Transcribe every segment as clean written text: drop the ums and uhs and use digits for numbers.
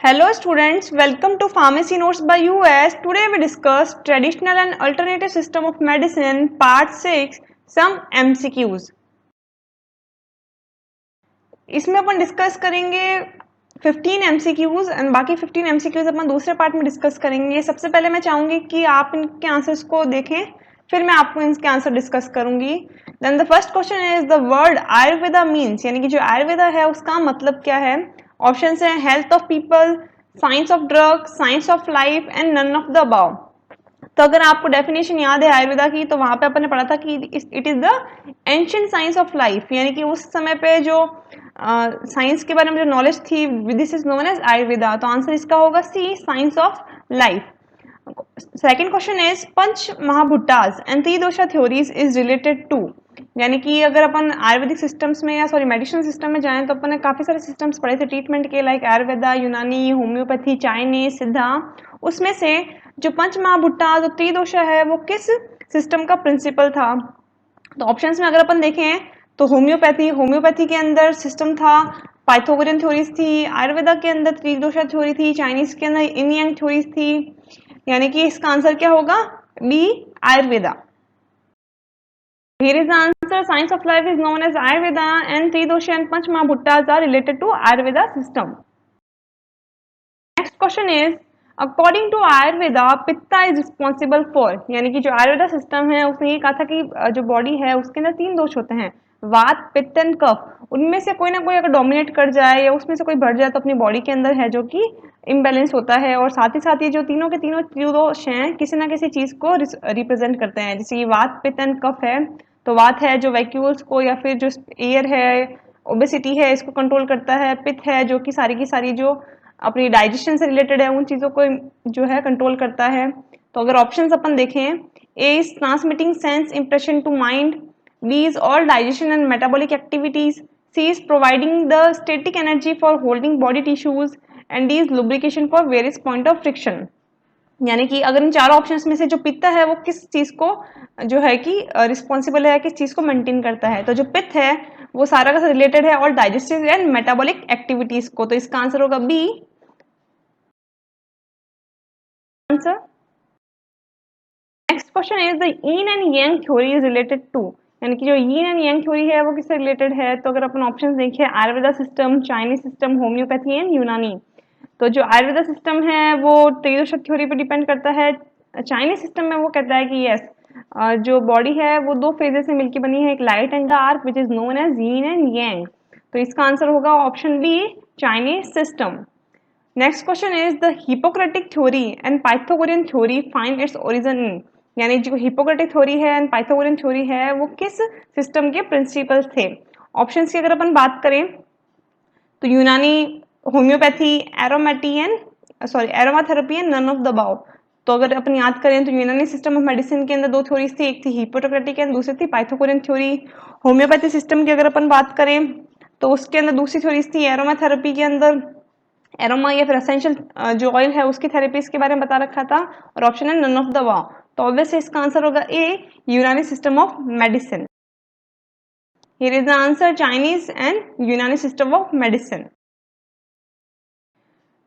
Hello students, welcome to Pharmacy Notes by US. Today we discuss Traditional and Alternative System of Medicine Part 6, some MCQs. इसमें अपन discuss करेंगे 15 MCQs और बाकी 15 MCQs अपन दूसरे part में discuss करेंगे। सबसे पहले मैं चाहूँगी कि आप इनके आंसर्स को देखें, फिर मैं आपको इनके आंसर डिस्कस करूँगी। Then the first question is the word Ayurveda means, यानी कि जो आयुर्वेदा है उसका मतलब क्या है। ऑप्शन है health of people, science of drug, science of life and none of the above. तो अगर आपको डेफिनेशन याद है आयुर्वेदा की, तो वहां पे अपन ने पढ़ा था कि it is the ancient science of life, यानी कि उस समय पे जो साइंस के बारे में जो नॉलेज थी, this is known as Ayurveda. तो आंसर इसका होगा C, science of life. Second question is panch mahabhutas and tridosha theories is related to, यानी कि अगर अपन आयुर्वेदिक सिस्टम्स में या सॉरी मेडिसिनल सिस्टम में जाएं तो अपन ने काफी सारे सिस्टम्स पढ़े थे ट्रीटमेंट के, लाइक आयुर्वेदा, यूनानी, होम्योपैथी, चाइनीज, सिद्धा। उसमें से जो पंच महाभुट्टा जो त्रिदोषा है वो किस सिस्टम का प्रिंसिपल था। तो ऑप्शंस में अगर अपन देखें तो होम्योपैथी के अंदर सिस्टम था पाइथागोरियन थ्योरीज थी, आयुर्वेदा के अंदर त्रिदोषा थ्योरी थी, चाइनीज के अंदर यिन यांग थ्योरीज थी, यानी कि इसका आंसर क्या होगा, B, Ayurveda. Here is the answer. Science of life is known as Ayurveda and Tridosha and Panch Mahabhuttas are related to Ayurveda system. Next question is, according to Ayurveda, पित्ता is responsible for, यानी कि जो Ayurveda system है उसने ये कहा था कि जो बॉडी है उसके अंदर 3 दोष होते हैं, वात, पित्त एंड कफ। उनमें से कोई ना कोई अगर डोमिनेट कर जाए या उसमें से कोई बढ़ जाए तो अपनी बॉडी के अंदर है जो कि इम्बैलेंस होता है। और साथ ही ये जो तीनों के तीनों त्रिदोष हैं किसी ना किसी चीज को रिप्रेजेंट करते हैं। जैसे कि वात, पित्त एंड कफ है, तो वात है जो वैक्यूल्स को या फिर जो एयर है, ओबेसिटी है, इसको कंट्रोल करता है। पित्त है जो कि सारी की सारी जो अपनी डाइजेशन से रिलेटेड है उन चीजों को जो है कंट्रोल करता है। तो अगर ऑप्शंस अपन देखें, A is transmitting sense impression to mind, B is all digestion and metabolic activities, C is providing the static energy for holding body tissues and D is lubrication for various point of friction. यानी कि अगर इन चारों options में से जो पित्त है वो किस चीज को जो है कि रिस्पॉन्सिबल है, किस चीज को मेंटेन करता है, तो जो पित्त है वो सारा का रिलेटेड है और डाइजेस्टिव एंड मेटाबॉलिक एक्टिविटीज को। तो इसका आंसर होगा B, answer. Next question is the yin and yang theory is related to, यानी कि जो यिन एंड यांग थ्योरी है वो किससे रिलेटेड है। तो अगर अपन ऑप्शंस देखें, Ayurveda system, Chinese system, homeopathy and यूनानी। तो जो आयुर्वेदा सिस्टम है वो त्रिदोष थ्योरी पर डिपेंड करता है। चाइनीज सिस्टम में वो कहता है कि यस, जो बॉडी है वो 2 फेजेस से मिलकर बनी है, एक light and dark, which is known as yin and yang. तो इसका आंसर होगा option B, Chinese system. Next question is the Hippocratic theory and Pythagorean theory find its origin in, यानी जो हिपोक्रेटिक थ्योरी है एंड पाइथागोरियन थ्योरी है वो किस system के प्रिंसिपल्स थे। ऑप्शंस की अगर अपन बात करें तो Unani, homeopathy, aromatherapy and none of the above. तो अगर अपन याद करें तो यूनानी सिस्टम ऑफ मेडिसिन के अंदर 2 थ्योरीज थी, एक थी हिपोक्रेटिक एंड दूसरी थी पाइथागोरियन थ्योरी। होम्योपैथी सिस्टम की अगर अपन बात करें तो उसके अंदर दूसरी थ्योरीज थी एरोमाथेरेपी के अंदर एरोमा या फिर एसेंशियल जो ऑयल है उसकी थेरेपीज के बारे में बता रखा था, और ऑप्शन है नन ऑफ द अबव। तो ऑब्वियसली इसका आंसर होगा A, Unani system of medicine. Here is the answer, Chinese and Unani system of medicine.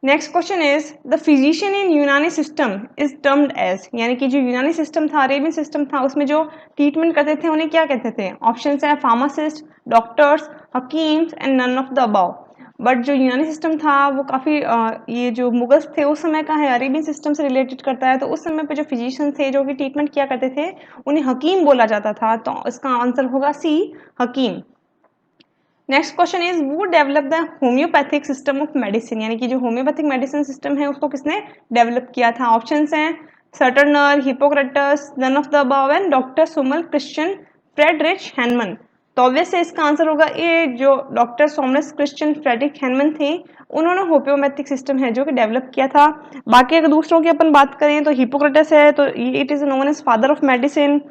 Next question is the physician in Unani system is termed as, यानी कि जो यूनानी सिस्टम था, Arabian system था, उसमें जो ट्रीटमेंट करते थे उन्हें क्या कहते थे। ऑप्शन है pharmacist, doctors, hakims and none of the above. But जो यूनानी सिस्टम था वो काफी ये जो मुगल्स थे उस समय का है, अरेबियन सिस्टम से रिलेटेड करता है। तो उस समय पे जो फिजिशियन थे जो कि ट्रीटमेंट किया करते थे उन्हें हकीम बोला जाता था। तो इसका आंसर होगा C, hakim. Next question is who develop the homeopathic system of medicine, यानी कि जो होम्योपैथिक मेडिसिन सिस्टम है उसको किसने डेवलप किया था। ऑप्शंस हैं Serturner, Hippocrates, none of the above and doctor Samuel Christian Friedrich Hahnemann. तो ऑब्वियसली इसका आंसर होगा ए, जो doctor Samuel Christian Frederick Hahnemann थे उन्होंने होम्योपैथिक सिस्टम है जो कि डेवलप किया था। बाकी अगर दूसरों की अपन बात करें तो हिपोक्रेटस है तो it is known as father of medicine,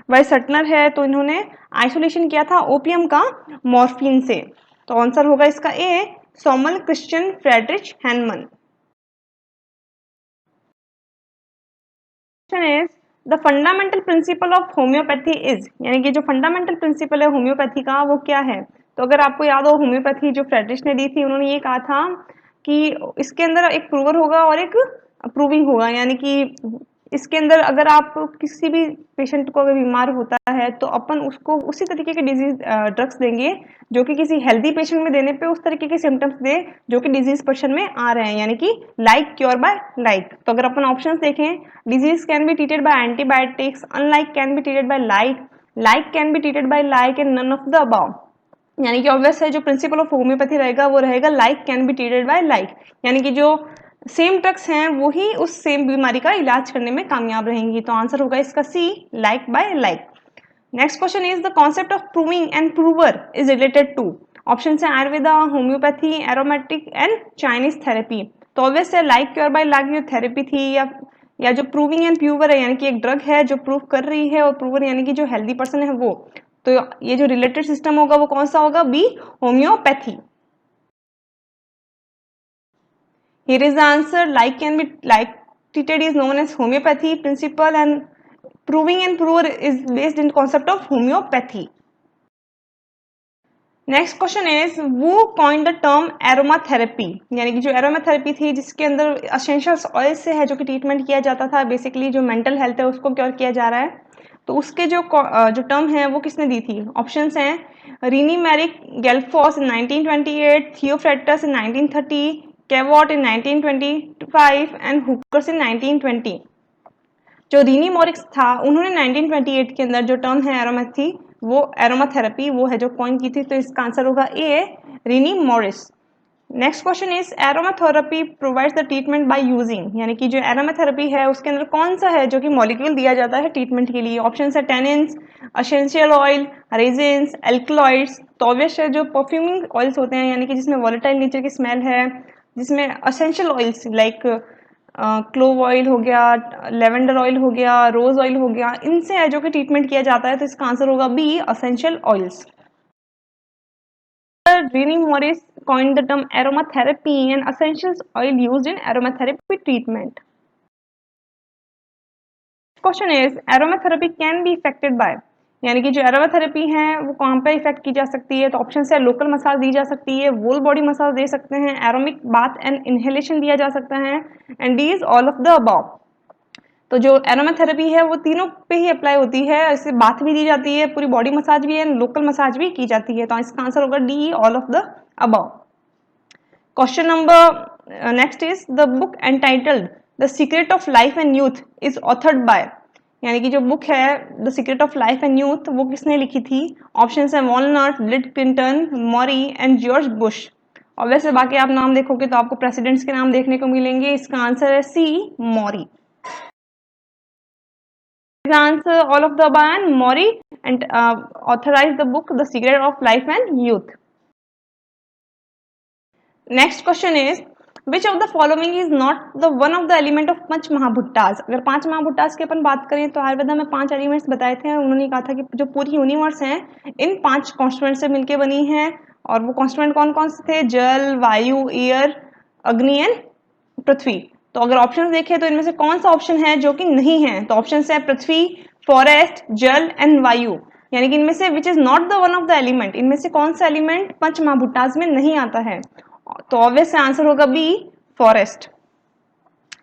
वही सटनर है तो इन्होंने आइसोलेशन किया था ओपियम का मॉर्फिन से। तो आंसर होगा इसका A, Samuel Christian Friedrich Hahnemann. Is the fundamental principle of homeopathy is, यानी कि जो फंडामेंटल प्रिंसिपल है होम्योपैथी का वो क्या है। तो अगर आपको याद हो होम्योपैथी जो फ्रेडरिच ने दी थी, उन्होंने ये कहा था कि इसके अंदर एक प्रूवर होगा और एक प्रूविंग होगा, यानी कि इसके अंदर अगर आप किसी भी पेशेंट को अगर बीमार होता है तो अपन उसको उसी तरीके के डिजीज ड्रग्स देंगे जो कि किसी हेल्दी पेशेंट में देने पे उस तरीके के सिम्टम्स दे जो कि डिजीज पर्सन में आ रहे हैं, यानी कि लाइक क्योर बाय लाइक। तो अगर अपन ऑप्शंस देखें, disease can be treated by antibiotics, unlike can be treated by like can be treated by like and none of the above. यानी कि ऑब्वियस है जो प्रिंसिपल ऑफ होम्योपैथी रहेगा वो रहेगा like can be treated by like, यानी कि जो सेम ड्रग्स हैं वो ही उस सेम बीमारी का इलाज करने में कामयाब रहेंगी। तो आंसर होगा इसका C, like by like. Next question is the concept of proving and prover is related to. Option है Ayurveda, homeopathy, aromatic and Chinese therapy. तो ऑब्वियस है लाइक क्योर बाय लाइक जो थेरेपी थी या जो प्रूविंग एंड प्रूवर है, यानी कि एक ड्रग है जो प्रूव कर रही है, और प्रूवर यानी कि जो हेल्दी पर्सन है वो। तो ये जो रिलेटेड सिस्टम होगा वो कौन सा होगा? B, homeopathy. Here is the answer. Like can be like treated is known as homeopathy principle, and proving and prover is based in concept of homeopathy. Next question is वो coined the term aromatherapy, यानी कि जो aromatherapy थी जिसके अंदर essential oil से है जो कि ट्रीटमेंट किया जाता था, बेसिकली जो मेंटल हेल्थ है उसको क्योर किया जा रहा है। तो उसके जो टर्म है वो किसने दी थी? ऑप्शंस हैं Rene Maurice Gattefosse in 1928, Theophrastus in 1930, Cavot in 1925 and Hookers in 1920। जो रीनी मोरिक्स था उन्होंने 1928 के अंदर जो टर्म है एरोमैथी वो एरोमाथेरेपी वो है जो कॉइन की थी। तो इसका आंसर होगा A, Rene Maurice. Next question is aromatherapy provides the treatment by using, यानी कि जो एरोमाथेरेपी है उसके अंदर कौन सा है जो कि मॉलिक्यूल दिया जाता है ट्रीटमेंट के लिए? ऑप्शन है tannins, essential oil, resins, alkaloids. तो ऑब्वियस है जो परफ्यूमिंग ऑयल्स होते हैं, यानी कि जिसमें वॉलेटाइल नेचर की स्मेल है, जिसमें essential oils like clove oil हो गया, लेवेंडर ऑयल हो गया, रोज ऑयल हो गया, इनसे है जो कि ट्रीटमेंट किया जाता है। तो इसका आंसर होगा B, essential oils. Rini Morris coined the term aromatherapy and essential oil used in aromatherapy treatment. Question is aromatherapy can be affected by, यानी कि जो एरोमाथेरेपी है वो कहाँ पे इफेक्ट की जा सकती है? तो ऑप्शन है लोकल मसाज दी जा सकती है, वोल बॉडी मसाज दे सकते हैं, एरोमिक बाथ एंड इनहेलेशन दिया जा सकता है, and D is all of the above. तो जो एरोमाथेरेपी है वो तीनों पे ही अप्लाई होती है, इससे बाथ भी दी जाती है, पूरी बॉडी मसाज भी है, लोकल मसाज भी की जाती है। तो इसका आंसर होगा D, all of the above. Question number next is the book entitled the secret of life and youth is authored by, यानी कि जो बुक है the secret of life and youth वो किसने लिखी थी? ऑप्शन है walnut, Bill Clinton, Morrie and George Bush. और वैसे बाकी आप नाम देखोगे तो आपको प्रेसिडेंट्स के नाम देखने को मिलेंगे। इसका आंसर है सी, मॉरी। Answer all of the above, and Mori and authorized the book The Secret of Life and Youth. Next question is which of the following is not the one of the element of पंच महाभुट्टास। अगर पांच महाभुट्टास की अपन बात करें तो आयुर्वेदा में 5 elements बताए थे। उन्होंने कहा था कि जो पूरी यूनिवर्स है इन 5 कॉन्स्टिट्यूएंट से मिलकर बनी है, और वो कॉन्स्टिट्यूएंट कौन कौन से थे? जल, वायु, एयर, अग्नि एंड पृथ्वी। तो अगर ऑप्शन देखें तो इनमें से कौन सा ऑप्शन है जो कि नहीं है? तो ऑप्शन है पृथ्वी, फॉरेस्ट, जल एंड वायु, यानी कि इनमें से which is not the one of the element, इनमें से कौन सा एलिमेंट पंच महाभुट्टास में नहीं आता है? तो ऑब्वियस आंसर होगा B, forest.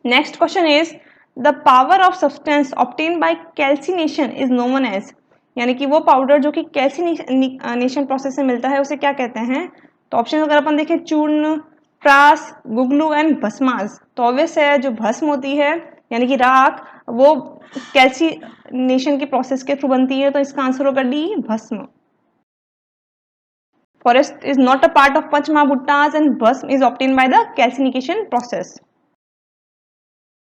Next question is the power of substance obtain by calcination is known as, यानी कि वो पाउडर जो कि कैल्सिनेशन प्रोसेस से मिलता है उसे क्या कहते हैं? तो ऑप्शन अगर अपन देखें चूर्ण, प्रास, गुगलू एंड भस्मास। तो ऑब्वियस है जो भस्म होती है यानी कि राख वो कैल्सिनेशन की प्रोसेस के थ्रू बनती है। तो इसका आंसर होगा डी, भस्म। Forest is not a part of Panch Mahabhuttas and Bhasm is obtained by the calcification process.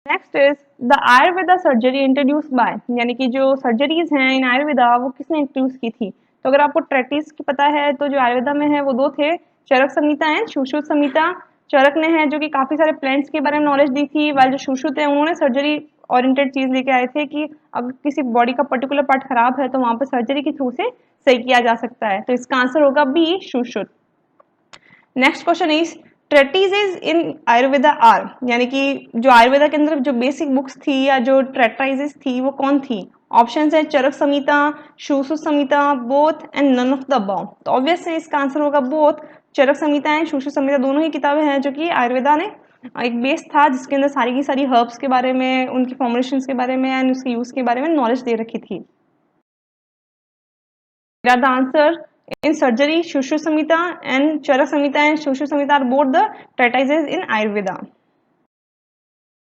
Next is the Ayurveda surgery introduced by, यानी कि जो सर्जरीज हैं इन आयुर्वेदा वो किसने इंट्रोड्यूस की थी? तो अगर आपको ट्रेटिस की पता है तो जो आयुर्वेदा में है वो 2 थे, चरक संहिता एंड सुश्रुत संहिता। चरक ने है जो कि काफी सारे प्लांट्स के बारे में नॉलेज दी थी, वाइल जो सुश्रुत है उन्होंने सर्जरी ओरिएंटेड चीज लेके आए थे कि अगर किसी बॉडी का पर्टिकुलर पार्ट खराब है तो वहां पर सर्जरी के थ्रू से सही किया जा सकता है। तो इसका आंसर होगा B, Sushruta. Next question is treatises in Ayurveda are, यानी कि जो आयुर्वेदा के अंदर जो बेसिक बुक्स थी या जो ट्रेटाइजेस थी वो कौन थी? ऑप्शन है Charaka Samhita, Sushruta Samhita, both and none of the above. तो ऑब्वियस है इसका आंसर होगा बोथ, चरक संहिताएं, सुश्रुत संहिता दोनों ही किताबें हैं जो कि आयुर्वेदा ने एक बेस था जिसके अंदर सारी की सारी हर्ब्स के बारे में, उनकी फॉर्मुलेशंस के बारे में एंड उसके यूज के बारे में नॉलेज दे रखी थी। The answer in surgery, Shushu Samhita and Charak Samhita and Shushu Samhita are both the treatises in Ayurveda.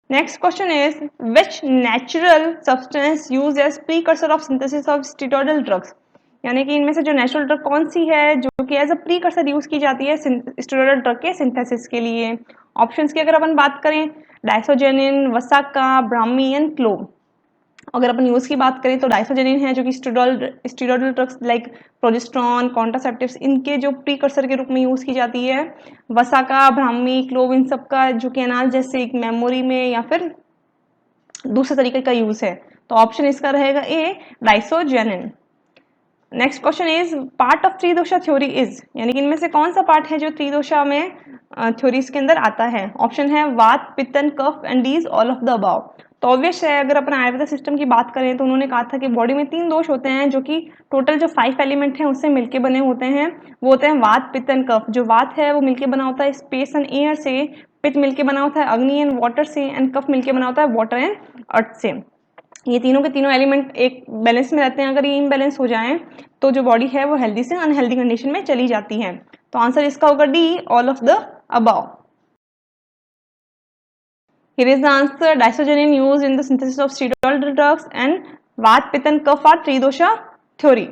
Next question is, which natural substance used as precursor of synthesis of steroidal drugs? यानी कि इनमें से जो natural drug कौन सी है जो कि as a precursor use की जाती है स्टेरॉयडल ड्रग के सिंथेसिस के लिए? ऑप्शंस की अगर अपन बात करें, डाइसोजेनिन, वसाका, ब्राह्मी एंड क्लोव। अगर अपन यूज की बात करें तो डाइसोजेनिन है जो कि steroidal drugs like progesterone, contraceptives इनके जो प्रीकर्सर के रूप में यूज की जाती है। वसाका, ब्राह्मी, क्लोव इन सब का जो कि एनाल्जेसिक, मेमोरी में या फिर दूसरे तरीके का यूज है। तो ऑप्शन इसका रहेगा A, diosgenin. Next question is, part of Tridosha theory is, यानी कि इनमें से कौन सा पार्ट है जो त्रिदोषा में थ्योरीज के अंदर आता है? ऑप्शन है vata, pitta, kapha and these all of the above. तो ऑब्वियस है, अगर अपन आयुर्वेदा सिस्टम की बात करें तो उन्होंने कहा था कि बॉडी में 3 दोष होते हैं जो कि टोटल जो 5 एलिमेंट हैं उससे मिलके बने होते हैं। वो होते हैं वात, पित्तन, कफ। जो वात है वो मिलके बना होता है स्पेस एंड एयर से, पित्त मिलके बना होता है अग्नि एंड वाटर से, एंड कफ मिलके बना होता है वाटर एंड अर्थ से। ये तीनों के तीनों एलिमेंट एक बैलेंस में रहते हैं। अगर ये इम्बैलेंस हो जाएं तो जो बॉडी है वो हेल्दी से अनहेल्दी कंडीशन में चली जाती है। तो आंसर इसका होगा D, all of the above. Here is the answer. Diazoxanine used in the synthesis of steroidal drugs and Vat, Pitta and Kapha are Tridosha theory.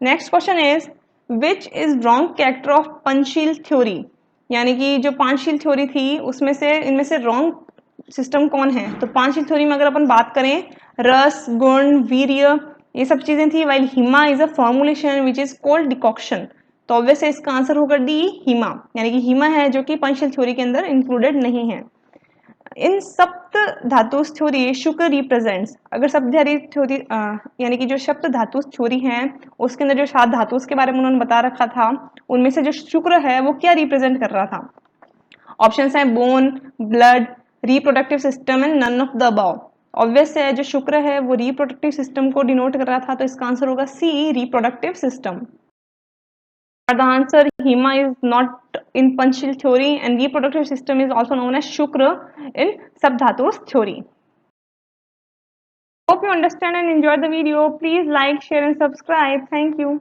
Next question is, which is wrong character of Panchsheel theory? यानी कि जो पांचशील theory थी उसमें से इनमें से wrong system कौन है? तो पांचशील थ्योरी में अगर अपन बात करें, रस, गुण, वीर्य ये सब चीजें थी, while Hima is a formulation which is cold decoction. तो ऑब्वियस है इसका आंसर होगा डी, हिमा। यानी कि हिमा है जो कि पंचशील थ्योरी के अंदर इंक्लूडेड नहीं है। इन सप्त धातु थ्योरी शुक्र रिप्रेजेंट्स, अगर सप्त थ्योरी यानी कि जो सप्त धातु थ्योरी है उसके अंदर जो 7 धातु के बारे में उन्होंने बता रखा था, उनमें से जो शुक्र है वो क्या रिप्रेजेंट कर रहा था? ऑप्शंस हैं bone, blood, reproductive system and none of the above. Obvious है जो शुक्र है वो रिप्रोडक्टिव सिस्टम को डिनोट कर रहा था, तो इसका आंसर होगा C, reproductive system. The answer, Hema is not in Panchshil theory and reproductive system is also known as Shukra in Sabdhatus theory. Hope you understand and enjoyed the video. Please like, share and subscribe. Thank you.